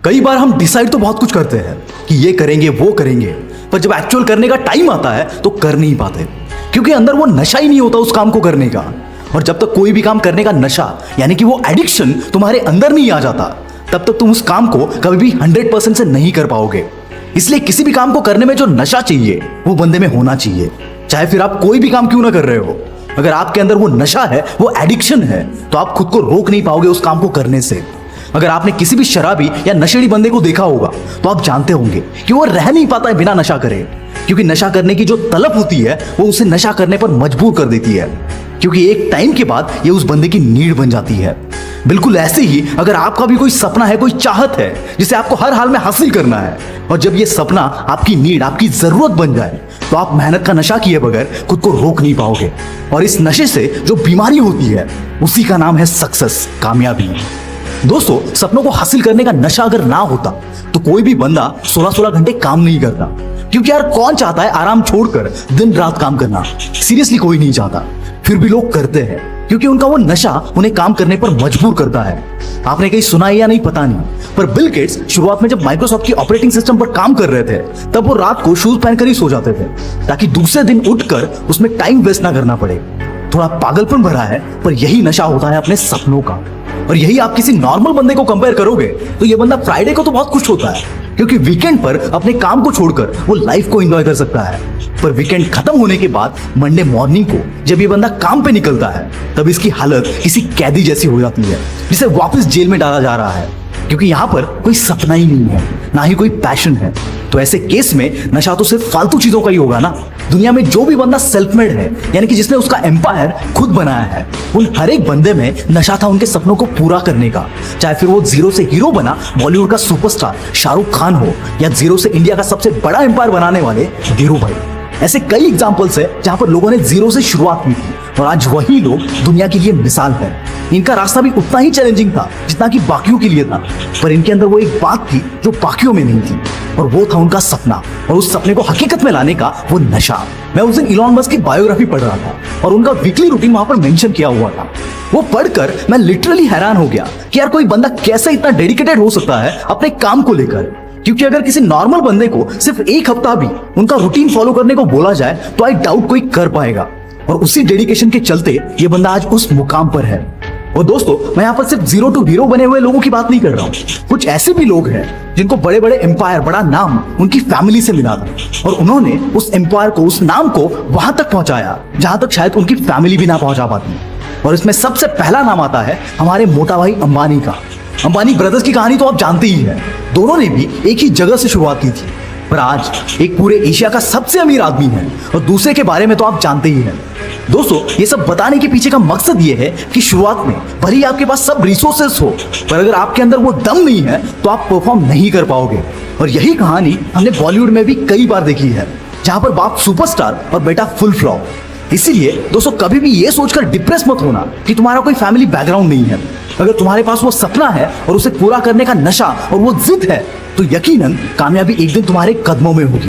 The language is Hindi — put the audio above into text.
कई बार हम डिसाइड तो बहुत कुछ करते हैं कि ये करेंगे वो करेंगे, पर जब एक्चुअल करने का टाइम आता है तो कर नहीं पाते, क्योंकि अंदर वो नशा ही नहीं होता उस काम को करने का। और जब तक कोई भी काम करने का नशा यानी कि वो एडिक्शन तुम्हारे अंदर नहीं आ जाता, तब तक तुम उस काम को कभी भी 100% से नहीं कर पाओगे। इसलिए किसी भी काम को करने में जो नशा चाहिए वो बंदे में होना चाहिए, चाहे फिर आप कोई भी काम क्यों ना कर रहे हो। अगर आपके अंदर वो नशा है, वो एडिक्शन है, तो आप खुद को रोक नहीं पाओगे उस काम को करने से। अगर आपने किसी भी शराबी या नशेड़ी बंदे को देखा होगा तो आप जानते होंगे कि वो रह नहीं पाता है बिना नशा करे, क्योंकि नशा करने की जो तलब होती है वो उसे नशा करने पर मजबूर कर देती है, क्योंकि एक टाइम के बाद ये उस बंदे की नीड बन जाती है। बिल्कुल ऐसे ही अगर आपका भी कोई सपना है, कोई चाहत है जिसे आपको हर हाल में हासिल करना है, और जब ये सपना आपकी नीड, आपकी जरूरत बन जाए, तो आप मेहनत का नशा किए बगैर खुद को रोक नहीं पाओगे। और इस नशे से जो बीमारी होती है उसी का नाम है सक्सेस, कामयाबी। दोस्तों, सपनों को हासिल करने का नशा अगर ना होता तो कोई भी बंदा 16-16 घंटे काम नहीं करता, क्योंकि यार कौन चाहता है आराम छोड़कर दिन रात काम करना? सीरियसली कोई नहीं चाहता, फिर भी लोग करते हैं क्योंकि उनका वो नशा उन्हें काम करने पर मजबूर करता है। आपने कहीं सुना है या नहीं पता नहीं, पर बिल गेट्स शुरुआत में जब माइक्रोसॉफ्ट की ऑपरेटिंग सिस्टम पर काम कर रहे थे तब वो रात को शूज पहनकर ही सो जाते थे, ताकि दूसरे दिन उठकर उसमें टाइम वेस्ट ना करना पड़े। थोड़ा पागलपन भरा है, पर यही नशा होता है अपने सपनों का। और यही आप किसी नॉर्मल बंदे को कंपेयर करोगे तो ये बंदा फ्राइडे को तो बहुत खुश होता है, क्योंकि वीकेंड पर अपने काम को छोड़कर वो लाइफ को एंजॉय कर सकता है। पर वीकेंड खत्म होने के बाद मंडे मॉर्निंग को जब ये बंदा काम पे निकलता है, तब इसकी हालत किसी कैदी जैसी हो जाती है, जिसे वापस जेल में डाला जा रहा है, क्योंकि यहाँ पर कोई सपना ही नहीं है, ना ही कोई पैशन है। तो ऐसे केस में नशा तो सिर्फ फालतू चीजों का ही होगा ना। दुनिया में जो भी बंदा सेल्फ मेड है, यानी कि जिसने उसका एम्पायर खुद बनाया है, उन हर एक बंदे में नशा था उनके सपनों को पूरा करने का। चाहे फिर वो जीरो से हीरो बना बॉलीवुड का सुपरस्टार शाहरुख खान हो, या जीरो से इंडिया का सबसे बड़ा एम्पायर बनाने वाले धीरू भाई। ऐसे कई एग्जाम्पल्स है जहां पर लोगों ने जीरो से शुरुआत की थी, और आज वही लोग दुनिया के लिए मिसाल है। इनका रास्ता भी उतना ही चैलेंजिंग था जितना कि बाकियों के लिए था, पर इनके अंदर वो एक बात थी जो बाकियों में नहीं थी, और वो था उनका सपना, और उस सपने को हकीकत में लाने का वो नशा। मैं उस दिन इलॉन मस्क की बायोग्राफी पढ़ रहा था और उनका वीकली रूटीन वहां पर मेंशन किया हुआ था। वो पढ़कर मैं लिटरली हैरान हो गया कि यार कोई बंदा कैसे इतना डेडिकेटेड हो सकता है अपने काम को लेकर। क्योंकि अगर किसी नॉर्मल बंदे को सिर्फ एक हफ्ता भी उनका रूटीन फॉलो करने को बोला जाए तो आई डाउट कोई कर पाएगा, और उसी डेडिकेशन के चलते ये बंदा आज उस मुकाम पर है। और दोस्तों, मैं यहाँ पर सिर्फ जीरो टू हीरो बने हुए लोगों की बात नहीं कर रहा हूँ। कुछ ऐसे भी लोग हैं जिनको बड़े बड़े एम्पायर, बड़ा नाम उनकी फैमिली से मिला था, और उन्होंने उस एम्पायर को, उस नाम को वहां तक पहुंचाया जहां तक शायद उनकी फैमिली भी ना पहुंचा पाती। और इसमें सबसे पहला नाम आता है हमारे मोटा भाई अंबानी का। अंबानी ब्रदर्स की कहानी तो आप जानते ही हैं। दोनों ने भी एक ही जगह से शुरुआत की थी, पर आज एक पूरे एशिया का सबसे अमीर आदमी है, और दूसरे के बारे में तो आप जानते ही हैं। दोस्तों, ये सब बताने के पीछे का मकसद ये है कि शुरुआत में भले ही आपके पास सब रिसोर्सेस हो, पर अगर आपके अंदर वो दम नहीं है तो आप परफॉर्म नहीं कर पाओगे। और यही कहानी हमने बॉलीवुड में भी कई बार देखी है, जहां पर बाप सुपरस्टार और बेटा फुल फ्लॉप। इसीलिए दोस्तों, कभी भी ये सोचकर डिप्रेस मत होना कि तुम्हारा कोई फैमिली बैकग्राउंड नहीं है। अगर तुम्हारे पास वो सपना है और उसे पूरा करने का नशा और वो जिद है, तो यकीनन कामयाबी एक दिन तुम्हारे कदमों में होगी।